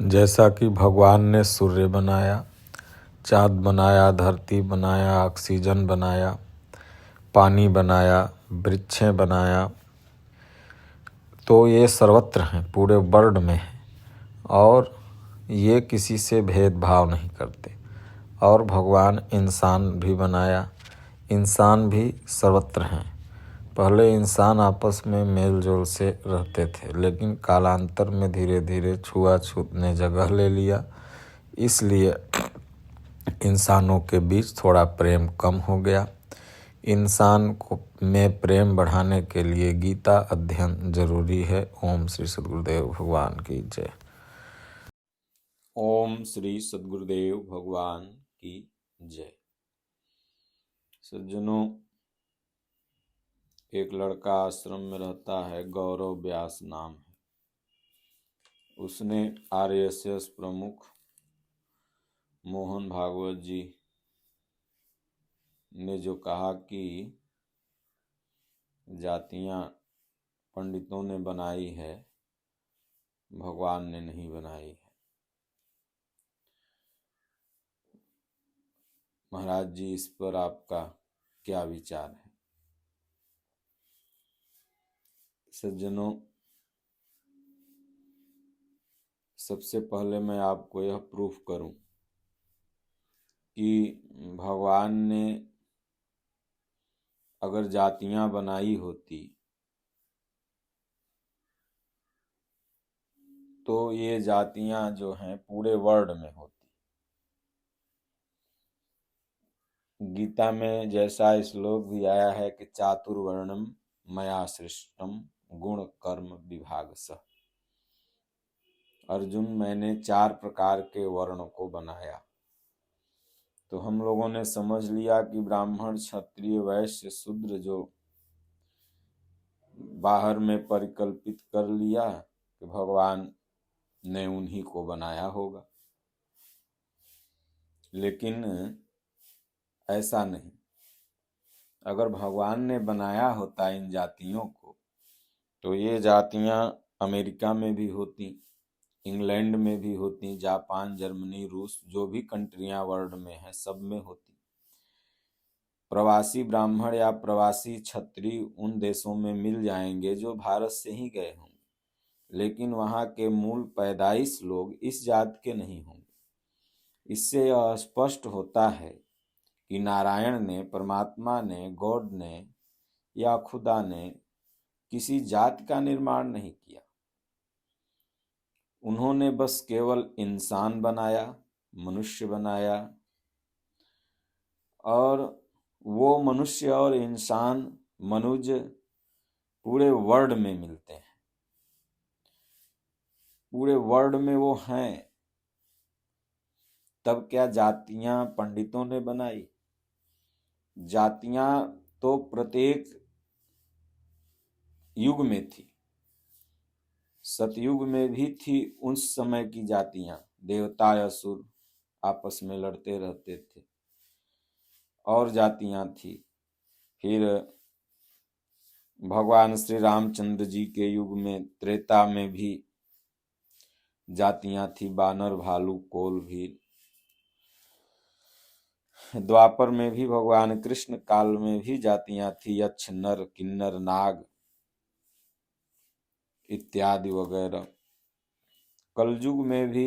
जैसा कि भगवान ने सूर्य बनाया, चाँद बनाया, धरती बनाया, ऑक्सीजन बनाया, पानी बनाया, वृक्षें बनाया, तो ये सर्वत्र हैं, पूरे वर्ल्ड में हैं और ये किसी से भेदभाव नहीं करते। और भगवान इंसान भी बनाया, इंसान भी सर्वत्र हैं। पहले इंसान आपस में मेल जोल से रहते थे, लेकिन कालांतर में धीरे धीरे छुआछूत ने जगह ले लिया, इसलिए इंसानों के बीच थोड़ा प्रेम कम हो गया। इंसान को में प्रेम बढ़ाने के लिए गीता अध्ययन जरूरी है। ओम श्री सद्गुरुदेव भगवान की जय। ओम श्री सद्गुरुदेव भगवान की जय। सज्जनों, एक लड़का आश्रम में रहता है, गौरव व्यास नाम है। उसने आरएसएस प्रमुख मोहन भागवत जी ने जो कहा कि जातियां पंडितों ने बनाई है, भगवान ने नहीं बनाई है। महाराज जी, इस पर आपका क्या विचार है? सज्जनों, सबसे पहले मैं आपको यह प्रूफ करूं कि भगवान ने अगर जातियां बनाई होती तो ये जातियां जो हैं पूरे वर्ल्ड में होती। गीता में जैसा श्लोक भी आया है कि चातुर्वर्णम मया सृष्टम गुण कर्म विभागशः। अर्जुन, मैंने 4 प्रकार के वर्ण को बनाया। तो हम लोगों ने समझ लिया कि ब्राह्मण, क्षत्रिय, वैश्य, शूद्र जो बाहर में परिकल्पित कर लिया कि भगवान ने उन्हीं को बनाया होगा, लेकिन ऐसा नहीं। अगर भगवान ने बनाया होता इन जातियों को तो ये जातियां अमेरिका में भी होती, इंग्लैंड में भी होती, जापान, जर्मनी, रूस, जो भी कंट्रियां वर्ल्ड में हैं सब में होती। प्रवासी ब्राह्मण या प्रवासी क्षत्रिय उन देशों में मिल जाएंगे जो भारत से ही गए होंगे, लेकिन वहां के मूल पैदाइश लोग इस जात के नहीं होंगे। इससे यह स्पष्ट होता है कि नारायण ने, परमात्मा ने, गॉड ने या खुदा ने किसी जात का निर्माण नहीं किया। उन्होंने बस केवल इंसान बनाया, मनुष्य बनाया, और वो मनुष्य और इंसान, मनुज पूरे वर्ल्ड में मिलते हैं, पूरे वर्ल्ड में वो हैं। तब क्या जातियां पंडितों ने बनाई? जातियां तो प्रत्येक युग में थी। सतयुग में भी थी उस समय की जातियां, देवता असुर आपस में लड़ते रहते थे, और जातियां थी। फिर भगवान श्री रामचंद्र जी के युग में, त्रेता में भी जातियां थी, बानर, भालू, कोल, भील। द्वापर में भी, भगवान कृष्ण काल में भी जातियां थी, यक्ष, नर, किन्नर, नाग इत्यादि वगैरह। कलयुग में भी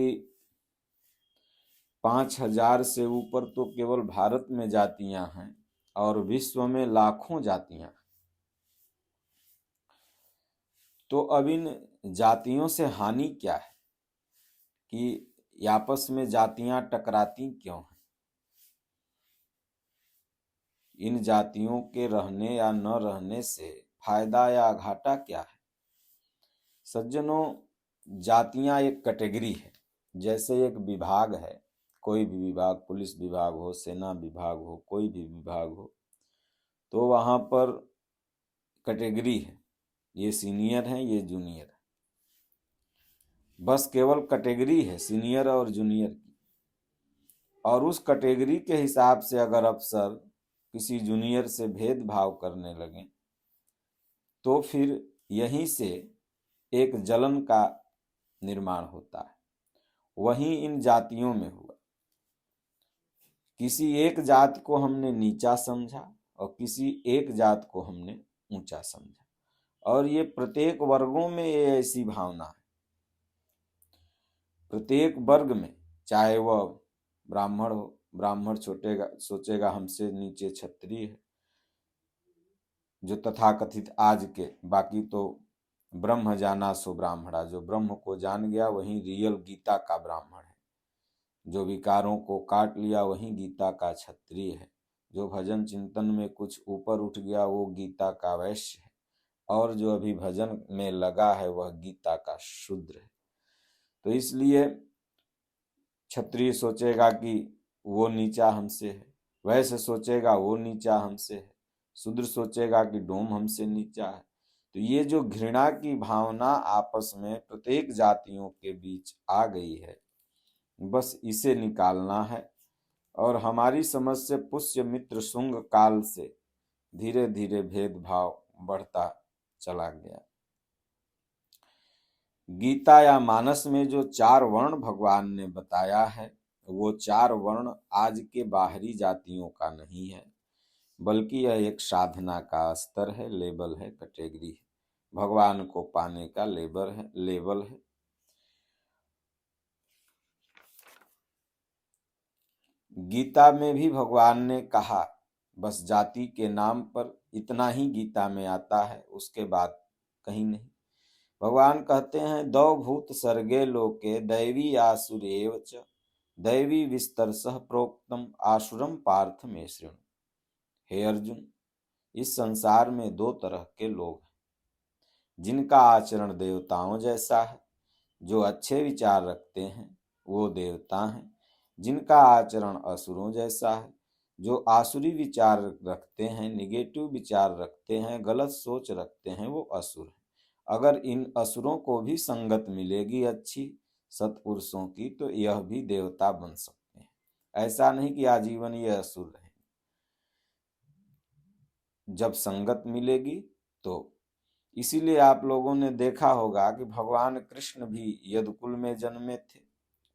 5000 से ऊपर तो केवल भारत में जातियां हैं और विश्व में लाखों जातियां। तो अब इन जातियों से हानि क्या है कि आपस में जातियां टकराती क्यों हैं? इन जातियों के रहने या न रहने से फायदा या घाटा क्या है? सज्जनों, जातियां एक कैटेगरी है। जैसे एक विभाग है, कोई भी विभाग, पुलिस विभाग हो, सेना विभाग हो, कोई भी विभाग हो, तो वहां पर कैटेगरी है, ये सीनियर है, ये जूनियर है। बस केवल कैटेगरी है सीनियर और जूनियर की, और उस कैटेगरी के हिसाब से अगर अफसर किसी जूनियर से भेदभाव करने लगे तो फिर यहीं से एक जलन का निर्माण होता है। वही इन जातियों में हुआ। किसी एक जात को हमने नीचा समझा और किसी एक जात को हमने ऊंचा समझा, और ये प्रत्येक वर्गों में ये ऐसी भावना है। प्रत्येक वर्ग में, चाहे वह ब्राह्मण हो, ब्राह्मण सोचेगा हमसे नीचे क्षत्रिय है, जो तथाकथित आज के, बाकी तो ब्रह्म जाना सो ब्राह्मणा, जो ब्रह्म को जान गया वही रियल गीता का ब्राह्मण है। जो विकारों को काट लिया वही गीता का क्षत्रिय है। जो भजन चिंतन में कुछ ऊपर उठ गया वो गीता का वैश्य है, और जो अभी भजन में लगा है वह गीता का शूद्र है। तो इसलिए क्षत्रिय सोचेगा कि वो नीचा हमसे है, वैश्य सोचेगा वो नीचा हमसे है, शूद्र सोचेगा कि डोम हमसे नीचा है। तो ये जो घृणा की भावना आपस में प्रत्येक जातियों के बीच आ गई है, बस इसे निकालना है। और हमारी समझ से पुष्य मित्र शुंग काल से धीरे धीरे भेदभाव बढ़ता चला गया। गीता या मानस में जो 4 वर्ण भगवान ने बताया है, वो 4 वर्ण आज के बाहरी जातियों का नहीं है, बल्कि यह एक साधना का स्तर है, लेवल है, कैटेगरी है, भगवान को पाने का लेवल है। गीता में भी भगवान ने कहा, बस जाति के नाम पर इतना ही गीता में आता है, उसके बाद कहीं नहीं। भगवान कहते हैं, दौ भूत सर्गे लोके दैवी आसुरेव च दैवी विस्तरसः प्रोक्तम आसुरम पार्थ में शृणु। हे अर्जुन, इस संसार में 2 तरह के लोग हैं, जिनका आचरण देवताओं जैसा है, जो अच्छे विचार रखते हैं वो देवता हैं। जिनका आचरण असुरों जैसा है, जो आसुरी विचार रखते हैं, निगेटिव विचार रखते हैं, गलत सोच रखते हैं, वो असुर हैं। अगर इन असुरों को भी संगत मिलेगी अच्छी सत्पुरुषों की, तो यह भी देवता बन सकते हैं। ऐसा नहीं कि आजीवन ये असुर रहें। जब संगत मिलेगी तो, इसीलिए आप लोगों ने देखा होगा कि भगवान कृष्ण भी यदुकुल में जन्मे थे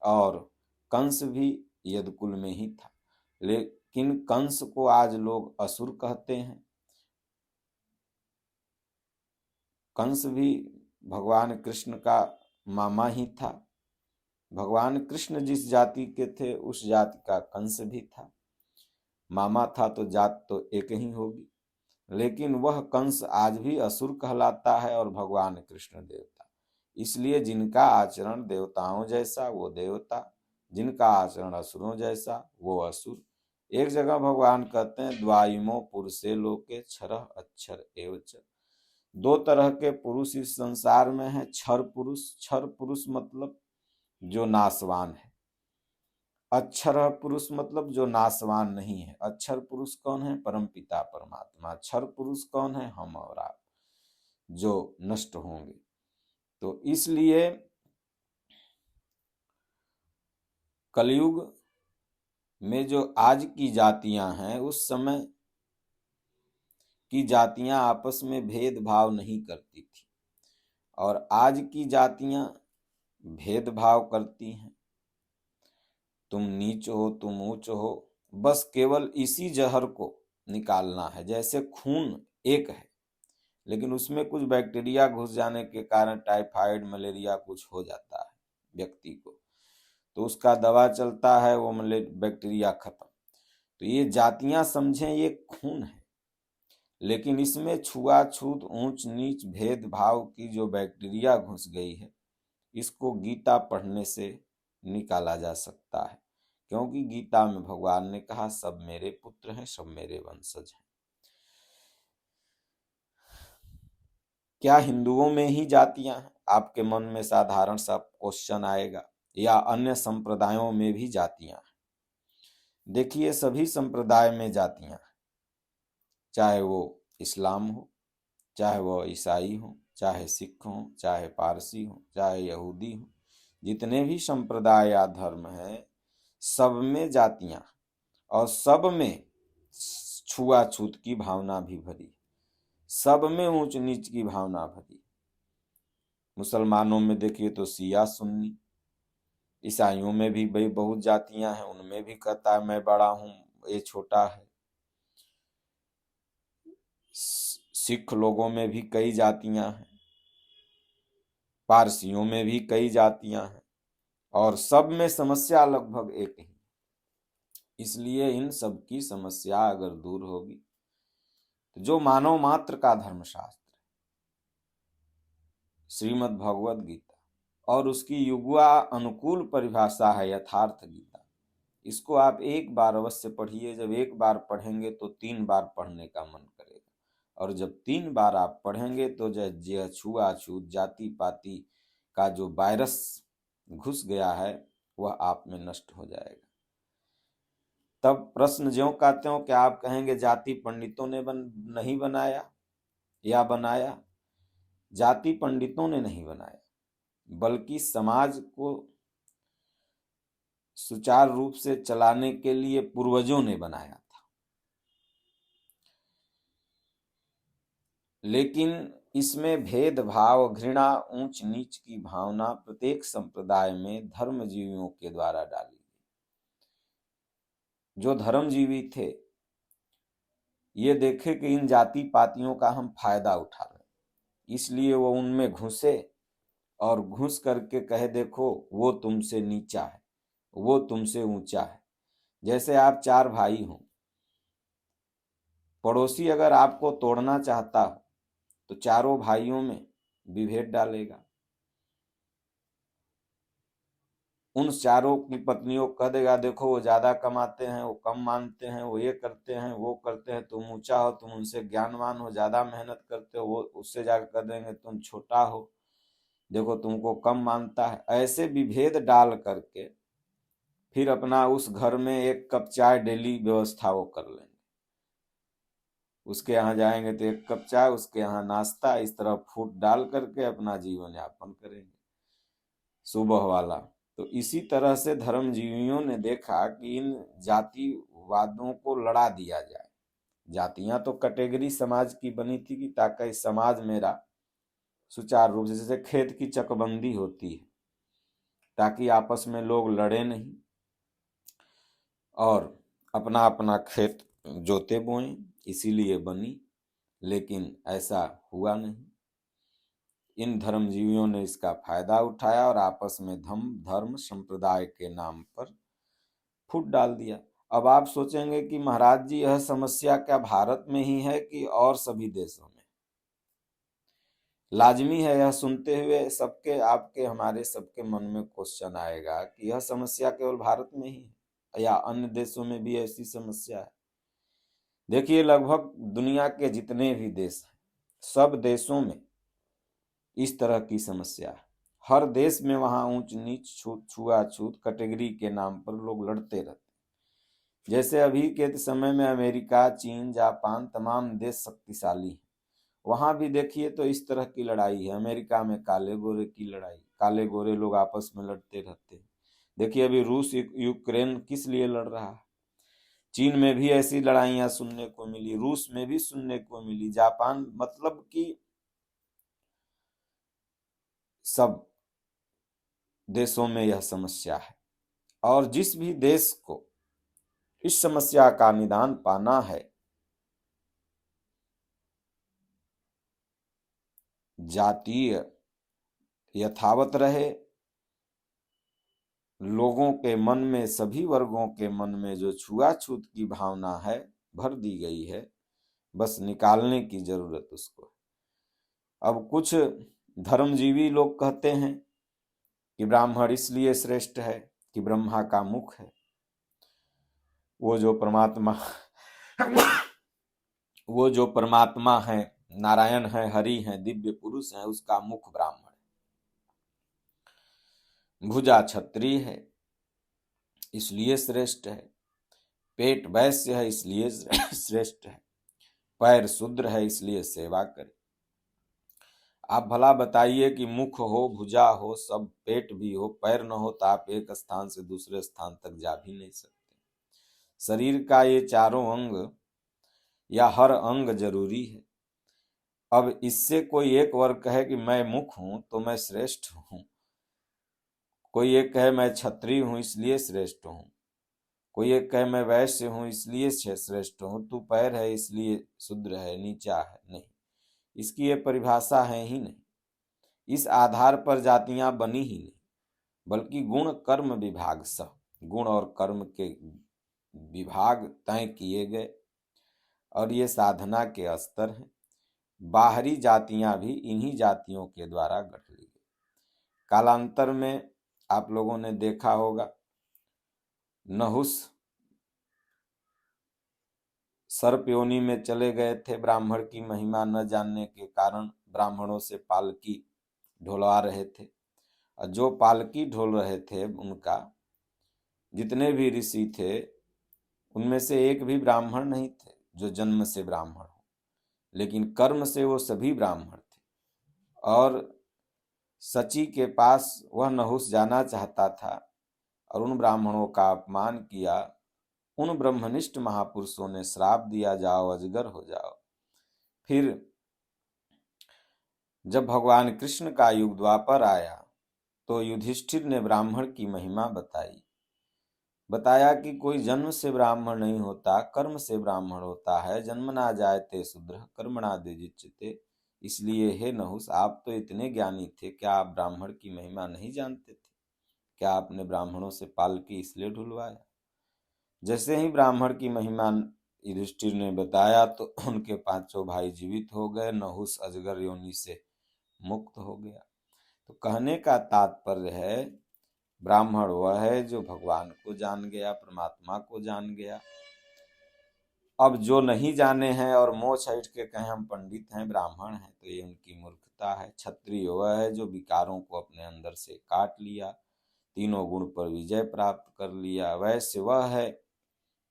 और कंस भी यदुकुल में ही था, लेकिन कंस को आज लोग असुर कहते हैं। कंस भी भगवान कृष्ण का मामा ही था। भगवान कृष्ण जिस जाति के थे उस जाति का कंस भी था। मामा था तो जात तो एक ही होगी, लेकिन वह कंस आज भी असुर कहलाता है और भगवान कृष्ण देवता। इसलिए जिनका आचरण देवताओं जैसा वो देवता, जिनका आचरण असुरों जैसा वो असुर। एक जगह भगवान कहते हैं, द्वाइमो पुरुषे लोके क्षरः अक्षर एवच। 2 तरह के पुरुष इस संसार में है। क्षर पुरुष मतलब जो नाशवान है, अक्षर पुरुष मतलब जो नाशवान नहीं है। अक्षर पुरुष कौन है? परमपिता परमात्मा। क्षर पुरुष कौन है? हम और आप, जो नष्ट होंगे। तो इसलिए कलयुग में जो आज की जातियां हैं, उस समय की जातियां आपस में भेदभाव नहीं करती थी, और आज की जातियां भेदभाव करती हैं। तुम नीच हो, तुम ऊंच हो, बस केवल इसी जहर को निकालना है। जैसे खून एक है, लेकिन उसमें कुछ बैक्टीरिया घुस जाने के कारण टाइफाइड, मलेरिया कुछ हो जाता है व्यक्ति को, तो उसका दवा चलता है, वो बैक्टीरिया खत्म। तो ये जातियां समझें ये खून है, लेकिन इसमें छुआछूत, ऊंच नीच, भेदभाव की जो बैक्टीरिया घुस गई है, इसको गीता पढ़ने से निकाला जा सकता है। क्योंकि गीता में भगवान ने कहा, सब मेरे पुत्र हैं, सब मेरे वंशज हैं। क्या हिंदुओं में ही जातियां हैं? आपके मन में साधारण सा क्वेश्चन आएगा, या अन्य संप्रदायों में भी जातियां हैं? देखिए, सभी संप्रदाय में जातियां हैं, चाहे वो इस्लाम हो, चाहे वो ईसाई हो, चाहे सिख हो, चाहे पारसी हो, चाहे यहूदी हो। जितने भी संप्रदाय या धर्म हैं, सब में जातियां, और सब में छुआछूत की भावना भी भरी, सब में ऊंच नीच की भावना भरी। मुसलमानों में देखिए तो शिया सुन्नी, ईसाइयों में भी भाई बहुत जातियां हैं, उनमें भी कहता है मैं बड़ा हूं, ये छोटा है। सिख लोगों में भी कई जातियां हैं, पारसियों में भी कई जातियां हैं, और सब में समस्या लगभग एक ही। इसलिए इन सब की समस्या अगर दूर होगी तो जो मानव मात्र का धर्मशास्त्र श्रीमद् भगवद गीता और उसकी युवा अनुकूल परिभाषा है यथार्थ गीता, इसको आप एक बार अवश्य पढ़िए। जब एक बार पढ़ेंगे तो 3 बार पढ़ने का मन करेगा, और जब 3 बार आप पढ़ेंगे तो जो छुआछूत जाति पाति का जो वायरस घुस गया है वह आप में नष्ट हो जाएगा। तब प्रश्न ज्यों का त्यों, क्या आप कहेंगे जाति पंडितों ने नहीं बनाया या बनाया? जाति पंडितों ने नहीं बनाया, बल्कि समाज को सुचारू रूप से चलाने के लिए पूर्वजों ने बनाया था। लेकिन इसमें भेदभाव, घृणा, ऊंच नीच की भावना प्रत्येक संप्रदाय में धर्मजीवियों के द्वारा डाली गई। जो धर्मजीवी थे ये देखे कि इन जाति पातियों का हम फायदा उठा रहे, इसलिए वो उनमें घुसे और घुस करके कहे देखो वो तुमसे नीचा है, वो तुमसे ऊंचा है। जैसे आप 4 भाई हो, पड़ोसी अगर आपको तोड़ना चाहता हो तो चारों भाइयों में विभेद डालेगा। उन चारों की पत्नियों को कह देगा देखो वो ज्यादा कमाते हैं, वो कम मानते हैं, वो ये करते हैं, वो करते हैं, तुम ऊंचा हो, तुम उनसे ज्ञानवान हो, ज्यादा मेहनत करते हो, वो उससे जाकर कह देंगे तुम छोटा हो, देखो तुमको कम मानता है। ऐसे विभेद डाल करके फिर अपना उस घर में 1 कप चाय डेली व्यवस्था वो कर लेंगे। उसके यहाँ जाएंगे तो 1 कप चाय, उसके यहाँ नाश्ता, इस तरह फूट डाल करके अपना जीवन यापन करेंगे सुबह वाला। तो इसी तरह से धर्मजीवियों ने देखा कि इन जातिवादों को लड़ा दिया जाए। जातियां तो कैटेगरी समाज की बनी थी कि ताकि समाज मेरा सुचारू रूप से, जैसे खेत की चकबंदी होती है, ताकि आपस में लोग लड़े नहीं और अपना अपना खेत जोते बोएं, इसीलिए बनी। लेकिन ऐसा हुआ नहीं। इन धर्मजीवियों ने इसका फायदा उठाया और आपस में धर्म संप्रदाय के नाम पर फूट डाल दिया। अब आप सोचेंगे कि महाराज जी यह समस्या क्या भारत में ही है कि और सभी देशों में? लाजमी है यह सुनते हुए सबके, आपके, हमारे सबके मन में क्वेश्चन आएगा कि यह समस्या केवल भारत में ही है या अन्य देशों में भी ऐसी समस्या है? देखिए लगभग दुनिया के जितने भी देश हैं सब देशों में इस तरह की समस्या है। हर देश में वहां ऊंच नीच, छुआछूत, कैटेगरी के नाम पर लोग लड़ते रहते। जैसे अभी के समय में अमेरिका, चीन, जापान तमाम देश शक्तिशाली हैं, वहां भी देखिए तो इस तरह की लड़ाई है। अमेरिका में काले गोरे की लड़ाई, काले गोरे लोग आपस में लड़ते रहते हैं। देखिए अभी रूस यूक्रेन किस लिए लड़ रहा है। चीन में भी ऐसी लड़ाइयां सुनने को मिली, रूस में भी सुनने को मिली, जापान, मतलब कि सब देशों में यह समस्या है। और जिस भी देश को इस समस्या का निदान पाना है, जातीय यथावत रहे, लोगों के मन में, सभी वर्गों के मन में जो छुआछूत की भावना है भर दी गई है, बस निकालने की जरूरत उसको है। अब कुछ धर्मजीवी लोग कहते हैं कि ब्राह्मण इसलिए श्रेष्ठ है कि ब्रह्मा का मुख है, वो जो परमात्मा है, नारायण है, हरि है, दिव्य पुरुष है, उसका मुख ब्राह्मण है, भुजा क्षत्रिय है इसलिए श्रेष्ठ है, पेट वैश्य है इसलिए श्रेष्ठ है, पैर शूद्र है इसलिए सेवा करे। आप भला बताइए कि मुख हो, भुजा हो, सब पेट भी हो, पैर न हो तो आप एक स्थान से दूसरे स्थान तक जा भी नहीं सकते। शरीर का ये चारों अंग या हर अंग जरूरी है। अब इससे कोई एक वर्ग कहे कि मैं मुख हूं तो मैं श्रेष्ठ हूं, कोई एक कहे मैं क्षत्रिय हूं इसलिए श्रेष्ठ हूं, कोई एक कहे मैं वैश्य हूं इसलिए श्रेष्ठ हूं, तू पैर है इसलिए शूद्र है, नीचा है। नहीं, इसकी ये परिभाषा है ही नहीं। इस आधार पर जातियां बनी ही नहीं, बल्कि गुण कर्म विभाग सह, गुण और कर्म के विभाग तय किए गए और ये साधना के स्तर हैं। बाहरी जातियां भी इन्हीं जातियों के द्वारा गढ़ ली गई। कालांतर में आप लोगों ने देखा होगा, नहुस सर्प योनि में चले गए थे, ब्राह्मण की महिमा न जानने के कारण ब्राह्मणों से पालकी ढोलवा रहे थे, और जो पालकी ढोल रहे थे उनका जितने भी ऋषि थे उनमें से एक भी ब्राह्मण नहीं थे जो जन्म से ब्राह्मण हो, लेकिन कर्म से वो सभी ब्राह्मण थे। और सची के पास वह नहुस जाना चाहता था और उन ब्राह्मणों का अपमान किया। उन ब्रह्मनिष्ठ महापुरुषों ने श्राप दिया, जाओ अजगर हो जाओ। फिर जब भगवान कृष्ण का युग द्वापर आया तो युधिष्ठिर ने ब्राह्मण की महिमा बताया कि कोई जन्म से ब्राह्मण नहीं होता, कर्म से ब्राह्मण होता है। जन्मना जायते शूद्र कर्मणा द्विजिच्यते। इसलिए हे नहुस, आप तो इतने ज्ञानी थे, क्या आप ब्राह्मण की महिमा नहीं जानते थे? क्या आपने ब्राह्मणों से पालकी इसलिए ढुलवाया? जैसे ही ब्राह्मण की महिमा युधिष्ठिर ने बताया तो उनके पांचों भाई जीवित हो गए, नहुस अजगर योनि से मुक्त हो गया। तो कहने का तात्पर्य है, ब्राह्मण वह है जो भगवान को जान गया, परमात्मा को जान गया। अब जो नहीं जाने हैं और मोह छाइट के कहें हम पंडित हैं, ब्राह्मण हैं, तो ये उनकी मूर्खता है। क्षत्रिय वह है जो विकारों को अपने अंदर से काट लिया, तीनों गुण पर विजय प्राप्त कर लिया। वैश्य वह है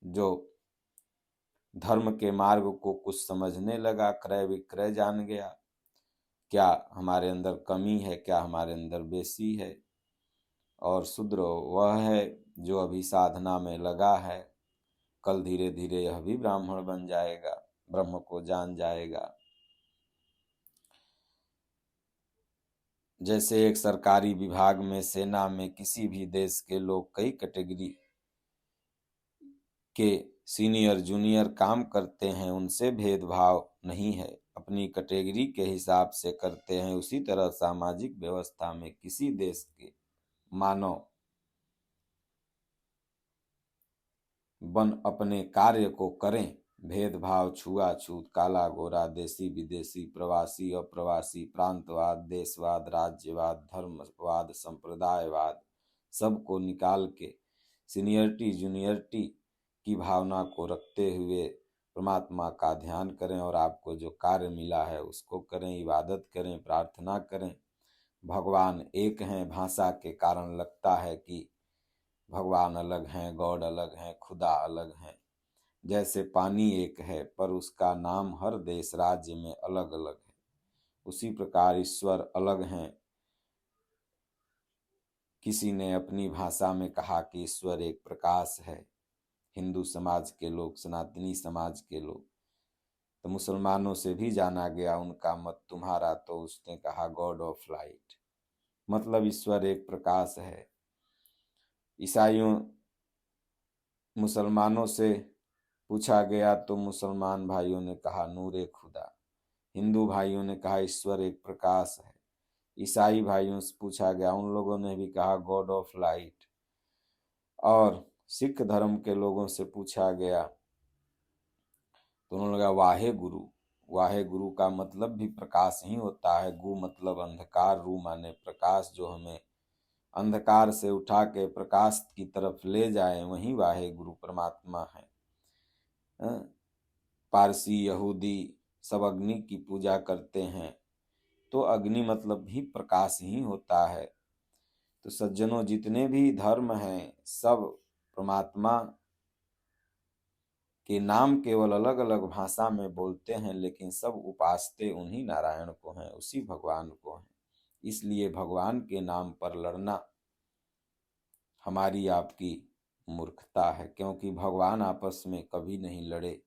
जो धर्म के मार्ग को कुछ समझने लगा, क्रय विक्रय जान गया, क्या हमारे अंदर कमी है, क्या हमारे अंदर बेसी है। और शूद्र वह है जो अभी साधना में लगा है, कल धीरे धीरे यह भी ब्राह्मण बन जाएगा, ब्रह्म को जान जाएगा। जैसे एक सरकारी विभाग में, सेना में, किसी भी देश के लोग कई कैटेगरी के सीनियर जूनियर काम करते हैं, उनसे भेदभाव नहीं है, अपनी कैटेगरी के हिसाब से करते हैं। उसी तरह सामाजिक व्यवस्था में किसी देश के मानव बन अपने कार्य को करें, भेदभाव, छुआछूत, काला गोरा, देसी विदेशी, प्रवासी अप्रवासी, प्रांतवाद, देशवाद, राज्यवाद, धर्मवाद, संप्रदायवाद, सबको निकाल के सीनियरिटी जूनियरिटी की भावना को रखते हुए परमात्मा का ध्यान करें और आपको जो कार्य मिला है उसको करें, इबादत करें, प्रार्थना करें। भगवान एक हैं, भाषा के कारण लगता है कि भगवान अलग हैं, गॉड अलग हैं, खुदा अलग हैं। जैसे पानी एक है पर उसका नाम हर देश राज्य में अलग अलग है, उसी प्रकार ईश्वर अलग हैं। किसी ने अपनी भाषा में कहा कि ईश्वर एक प्रकाश है, हिंदू समाज के लोग, सनातनी समाज के लोग। तो मुसलमानों से भी जाना गया उनका मत, तुम्हारा, तो उसने कहा गॉड ऑफ लाइट, मतलब ईश्वर एक प्रकाश है। ईसाइयों मुसलमानों से पूछा गया तो मुसलमान भाइयों ने कहा नूरे खुदा, हिंदू भाइयों ने कहा ईश्वर एक प्रकाश है। ईसाई भाइयों से पूछा गया, उन लोगों ने भी कहा गॉड ऑफ लाइट। और सिख धर्म के लोगों से पूछा गया तो उन्होंने कहा वाहे गुरु। वाहे गुरु का मतलब भी प्रकाश ही होता है। गु मतलब अंधकार, रू माने प्रकाश, जो हमें अंधकार से उठा के प्रकाश की तरफ ले जाए, वही वाहे गुरु परमात्मा है। पारसी यहूदी सब अग्नि की पूजा करते हैं, तो अग्नि मतलब भी प्रकाश ही होता है। तो सज्जनों, जितने भी धर्म हैं सब परमात्मा के नाम केवल अलग अलग भाषा में बोलते हैं, लेकिन सब उपासते उन्हीं नारायण को हैं, उसी भगवान को हैं। इसलिए भगवान के नाम पर लड़ना हमारी आपकी मूर्खता है, क्योंकि भगवान आपस में कभी नहीं लड़े।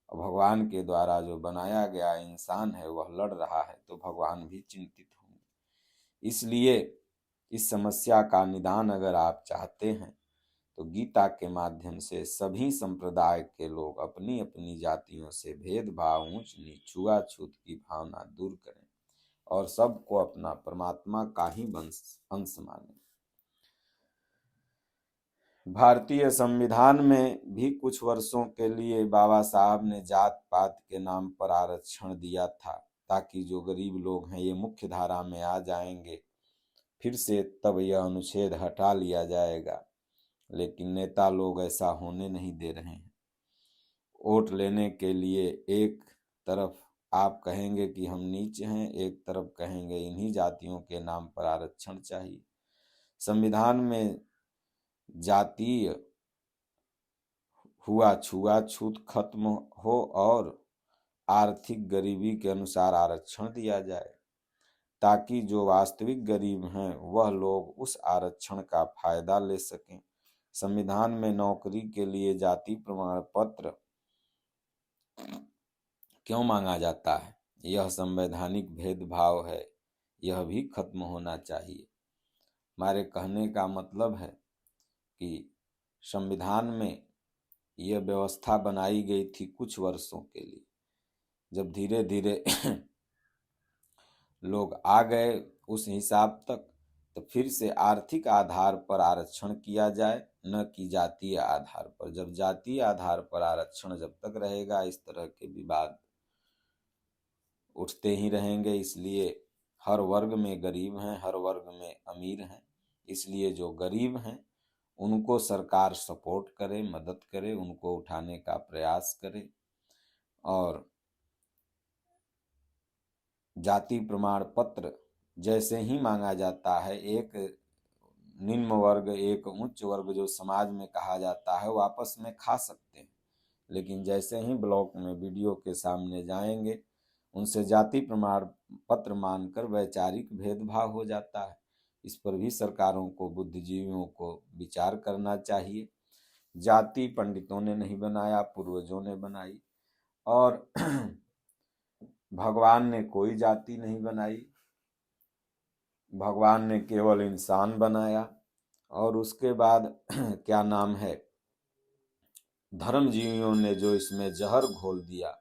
और भगवान के द्वारा जो बनाया गया इंसान है वह लड़ रहा है, तो भगवान भी चिंतित होंगे। इसलिए इस समस्या का निदान अगर आप चाहते हैं तो गीता के माध्यम से सभी संप्रदाय के लोग अपनी अपनी जातियों से भेदभाव, ऊंच नीच, छुआछूत की भावना दूर करें और सबको अपना परमात्मा का ही अंश मानें। भारतीय संविधान में भी कुछ वर्षों के लिए बाबा साहब ने जात पात के नाम पर आरक्षण दिया था, ताकि जो गरीब लोग हैं ये मुख्य धारा में आ जाएंगे, फिर से तब यह अनुच्छेद हटा लिया जाएगा। लेकिन नेता लोग ऐसा होने नहीं दे रहे हैं। वोट लेने के लिए एक तरफ आप कहेंगे कि हम नीच हैं, एक तरफ कहेंगे इन्हीं जातियों के नाम पर आरक्षण चाहिए। संविधान में जातीय हुआ छुआछूत खत्म हो और आर्थिक गरीबी के अनुसार आरक्षण दिया जाए, ताकि जो वास्तविक गरीब हैं वह लोग उस आरक्षण का फायदा ले सकें। संविधान में नौकरी के लिए जाति प्रमाण पत्र क्यों मांगा जाता है? यह संवैधानिक भेदभाव है, यह भी खत्म होना चाहिए। हमारे कहने का मतलब है कि संविधान में यह व्यवस्था बनाई गई थी कुछ वर्षों के लिए। जब धीरे धीरे लोग आ गए उस हिसाब तक, तो फिर से आर्थिक आधार पर आरक्षण किया जाए, न कि जातीय आधार पर। जब जातीय आधार पर आरक्षण जब तक रहेगा, इस तरह के विवाद उठते ही रहेंगे। इसलिए हर वर्ग में गरीब हैं, हर वर्ग में अमीर हैं। इसलिए जो गरीब हैं उनको सरकार सपोर्ट करे, मदद करे, उनको उठाने का प्रयास करे। और जाति प्रमाण पत्र जैसे ही मांगा जाता है, एक निम्न वर्ग एक उच्च वर्ग जो समाज में कहा जाता है वो आपस में खा सकते हैं, लेकिन जैसे ही ब्लॉक में वीडियो के सामने जाएंगे उनसे जाति प्रमाण पत्र मानकर वैचारिक भेदभाव हो जाता है। इस पर भी सरकारों को, बुद्धिजीवियों को विचार करना चाहिए। जाति पंडितों ने नहीं बनाया, पूर्वजों ने बनाई। और भगवान ने कोई जाति नहीं बनाई, भगवान ने केवल इंसान बनाया। और उसके बाद क्या नाम है, धर्मजीवियों ने जो इसमें जहर घोल दिया,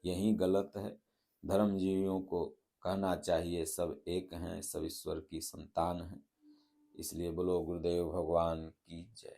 यही गलत है। धर्मजीवियों को कहना चाहिए सब एक हैं, सब ईश्वर की संतान हैं। इसलिए बोलो गुरुदेव भगवान की जय।